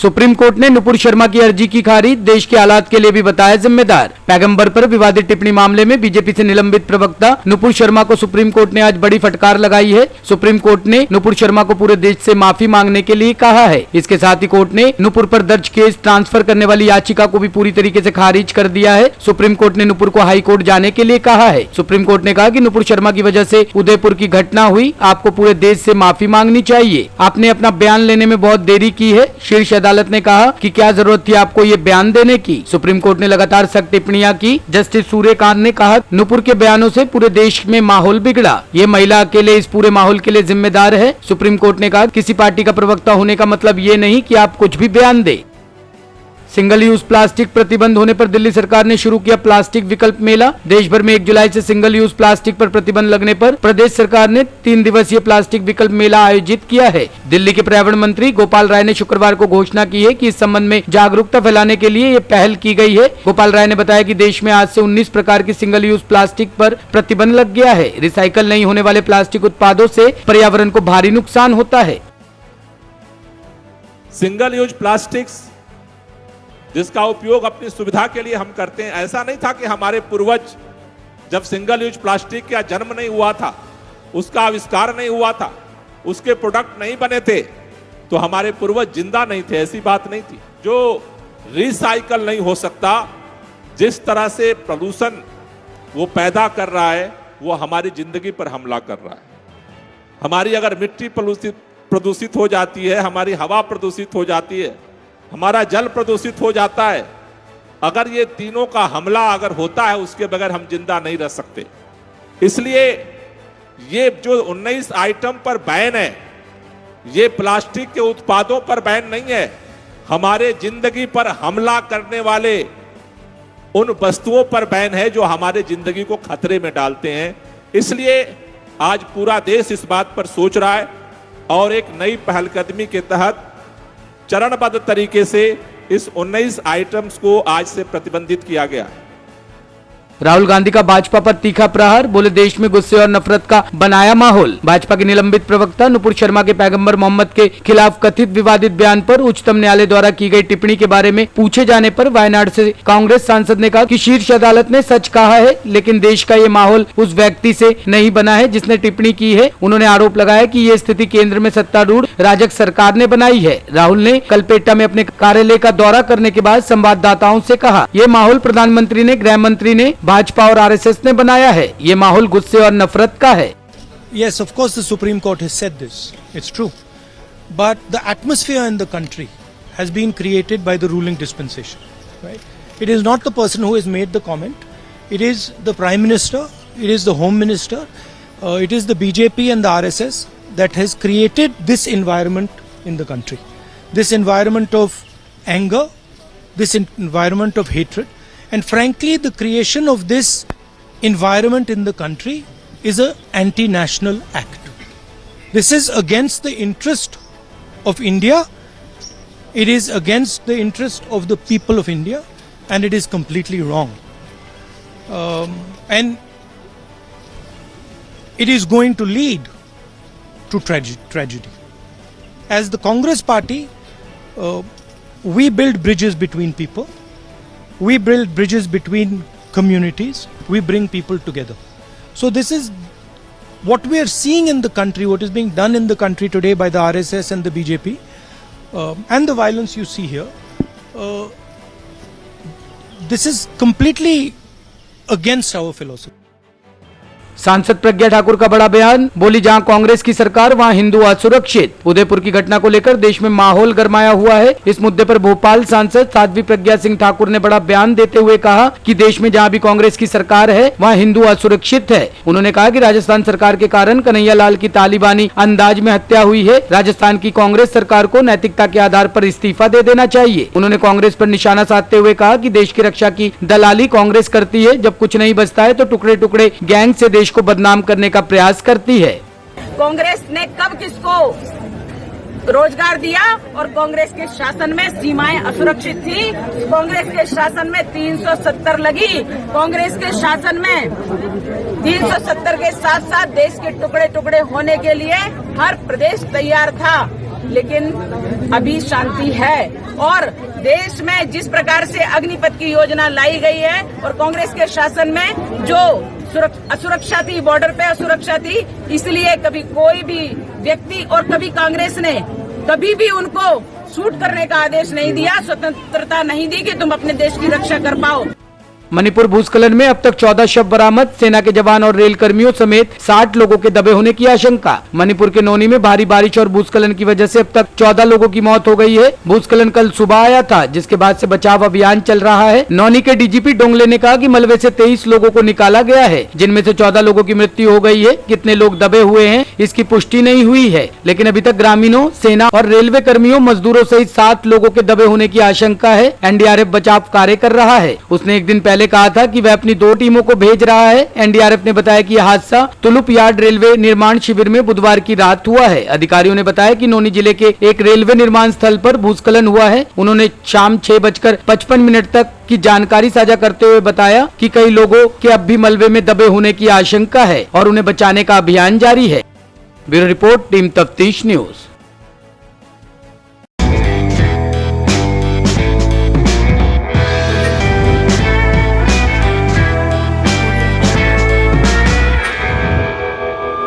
Supreme court ने नुपुर शर्मा की अर्जी की खारिज, देश के हालात के लिए भी बताया जिम्मेदार। पैगंबर पर विवादित टिप्पणी मामले में बीजेपी से निलंबित प्रवक्ता नुपुर शर्मा को सुप्रीम कोर्ट ने आज बड़ी फटकार लगाई है। सुप्रीम कोर्ट ने नुपुर शर्मा को पूरे देश से माफी मांगने के लिए कहा है। इसके साथ ही कोर्ट ने नुपुर पर दर्ज केस ट्रांसफर करने वाली याचिका को भी पूरी तरीके से खारिज कर दिया है। सुप्रीम कोर्ट ने नुपुर को हाई कोर्ट जाने के लिए कहा है। सुप्रीम कोर्ट ने कहा कि नुपुर शर्मा की वजह से उदयपुर की घटना हुई, आपको पूरे देश से माफी मांगनी चाहिए। आपने अपना बयान लेने में बहुत देरी की है। शीर्ष अदालत ने कहा कि क्या जरूरत थी आपको ये बयान देने की। सुप्रीम कोर्ट ने लगातार सख्त टिप्पणियां की। जस्टिस सूर्यकांत ने कहा नुपुर के बयानों से पूरे देश में माहौल बिगड़ा, ये महिला अकेले इस पूरे माहौल के लिए जिम्मेदार है। सुप्रीम कोर्ट ने कहा किसी पार्टी का प्रवक्ता होने का मतलब ये नहीं कि आप कुछ भी बयान दे। सिंगल यूज प्लास्टिक प्रतिबंध होने पर दिल्ली सरकार ने शुरू किया प्लास्टिक विकल्प मेला। देश भर में 1 जुलाई से सिंगल यूज प्लास्टिक पर प्रतिबंध लगने पर प्रदेश सरकार ने 3 दिवसीय प्लास्टिक विकल्प मेला आयोजित किया है। दिल्ली के पर्यावरण मंत्री गोपाल राय ने शुक्रवार को घोषणा की है कि इस संबंध में जागरूकता फैलाने के लिए ये पहल की गई है। गोपाल राय ने बताया कि देश में आज से 19 प्रकार की सिंगल यूज प्लास्टिक पर प्रतिबंध लग गया है। रिसाइकल नहीं होने वाले प्लास्टिक उत्पादों से पर्यावरण को भारी नुकसान होता है। सिंगल यूज प्लास्टिक्स जिसका उपयोग अपनी सुविधा के लिए हम करते हैं, ऐसा नहीं था कि हमारे पूर्वज जब सिंगल यूज प्लास्टिक का जन्म नहीं हुआ था, उसका आविष्कार नहीं हुआ था, उसके प्रोडक्ट नहीं बने थे तो हमारे पूर्वज जिंदा नहीं थे, ऐसी बात नहीं थी। जो रिसाइकल नहीं हो सकता, जिस तरह से प्रदूषण वो पैदा कर रहा है वो हमारी जिंदगी पर हमला कर रहा है। हमारी अगर मिट्टी प्रदूषित हो जाती है, हमारी हवा प्रदूषित हो जाती है, हमारा जल प्रदूषित हो जाता है, अगर ये तीनों का हमला अगर होता है उसके बगैर हम जिंदा नहीं रह सकते। इसलिए ये जो 19 आइटम पर बैन है, ये प्लास्टिक के उत्पादों पर बैन नहीं है, हमारे जिंदगी पर हमला करने वाले उन वस्तुओं पर बैन है जो हमारे जिंदगी को खतरे में डालते हैं। इसलिए आज पूरा देश इस बात पर सोच रहा है और एक नई पहलकदमी के तहत चरणबद्ध तरीके से इस 19 आइटम्स को आज से प्रतिबंधित किया गया है। राहुल गांधी का भाजपा पर तीखा प्रहार, बोले देश में गुस्से और नफरत का बनाया माहौल। भाजपा के निलंबित प्रवक्ता नुपुर शर्मा के पैगंबर मोहम्मद के खिलाफ कथित विवादित बयान पर उच्चतम न्यायालय द्वारा की गई टिप्पणी के बारे में पूछे जाने पर वायनाड से कांग्रेस सांसद ने कहा कि शीर्ष अदालत ने सच कहा है, लेकिन देश का ये माहौल उस व्यक्ति से नहीं बना है जिसने टिप्पणी की है। उन्होंने आरोप लगाया कि ये स्थिति केंद्र में सत्तारूढ़ राजग सरकार ने बनाई है। राहुल ने कलपेट्टा में अपने कार्यालय का दौरा करने के बाद संवाददाताओं से कहा, ये माहौल प्रधानमंत्री ने, गृह मंत्री ने, भाजपा और आरएसएस ने बनाया है। ये माहौल गुस्से और नफरत का है। Yes, of course the Supreme Court has said this. It's true. But the atmosphere in the country has been created by the ruling dispensation. Right? It is not the person who has made the comment. It is the Prime Minister, it is the Home Minister, it is the BJP and the RSS that has created this environment in the country. This environment of anger, this environment of hatred. And frankly, the creation of this environment in the country is an anti-national act. This is against the interest of India. It is against the interest of the people of India, and it is completely wrong. And it is going to lead to tragedy. As the Congress party, we build bridges between people. We build bridges between communities. We bring people together. So this is what we are seeing in the country, what is being done in the country today by the RSS and the BJP, and the violence you see here. This is completely against our philosophy. सांसद प्रज्ञा ठाकुर का बड़ा बयान, बोली जहां कांग्रेस की सरकार वहां हिंदू असुरक्षित। उदयपुर की घटना को लेकर देश में माहौल गरमाया हुआ है। इस मुद्दे पर भोपाल सांसद साध्वी प्रज्ञा सिंह ठाकुर ने बड़ा बयान देते हुए कहा कि देश में जहां भी कांग्रेस की सरकार है वहां हिंदू असुरक्षित है। उन्होंने कहा कि राजस्थान सरकार के कारण कन्हैया लाल की तालिबानी अंदाज में हत्या हुई है। राजस्थान की कांग्रेस सरकार को नैतिकता के आधार पर इस्तीफा दे देना चाहिए। उन्होंने कांग्रेस पर निशाना साधते हुए कहा कि देश की रक्षा की दलाली कांग्रेस करती है। जब कुछ नहीं बचता है तो टुकड़े टुकड़े गैंग से देश को बदनाम करने का प्रयास करती है। कांग्रेस ने कब किसको रोजगार दिया और कांग्रेस के शासन में सीमाएं असुरक्षित थी। कांग्रेस के शासन में 370 लगी। कांग्रेस के शासन में 370 के साथ साथ देश के टुकड़े टुकड़े होने के लिए हर प्रदेश तैयार था। लेकिन अभी शांति है। और देश में जिस प्रकार से अग्निपथ की योजना लाई गई है और कांग्रेस के शासन में जो असुरक्षा थी, बॉर्डर पे असुरक्षा थी, इसलिए कभी कोई भी व्यक्ति और कभी कांग्रेस ने कभी भी उनको शूट करने का आदेश नहीं दिया, स्वतंत्रता नहीं दी कि तुम अपने देश की रक्षा कर पाओ। मणिपुर भूस्खलन में अब तक 14 शव बरामद, सेना के जवान और रेल कर्मियों समेत 60 लोगों के दबे होने की आशंका। मणिपुर के नौनी में भारी बारिश और भूस्खलन की वजह से अब तक 14 लोगों की मौत हो गई है। भूस्खलन कल सुबह आया था, जिसके बाद से बचाव अभियान चल रहा है। नौनी के डीजीपी डोंगले ने कहा कि मलबे से 23 लोगों को निकाला गया है, जिनमें से 14 लोगों की मृत्यु हो गई है। कितने लोग दबे हुए हैं इसकी पुष्टि नहीं हुई है, लेकिन अभी तक ग्रामीणों, सेना और रेलवे कर्मियों, मजदूरों सहित 7 लोगों के दबे होने की आशंका है। एनडीआरएफ बचाव कार्य कर रहा है। उसने एक दिन पहले कहा था कि वह अपनी 2 टीमों को भेज रहा है। एनडीआरएफ ने बताया कि यह हादसा तुलुप यार्ड रेलवे निर्माण शिविर में बुधवार की रात हुआ है। अधिकारियों ने बताया कि नौनी जिले के एक रेलवे निर्माण स्थल पर भूस्खलन हुआ है। उन्होंने शाम 6:55 तक की जानकारी साझा करते हुए बताया कि कई लोगों के अब भी मलबे में दबे होने की आशंका है और उन्हें बचाने का अभियान जारी है। ब्यूरो रिपोर्ट, टीम तफ्तीश न्यूज।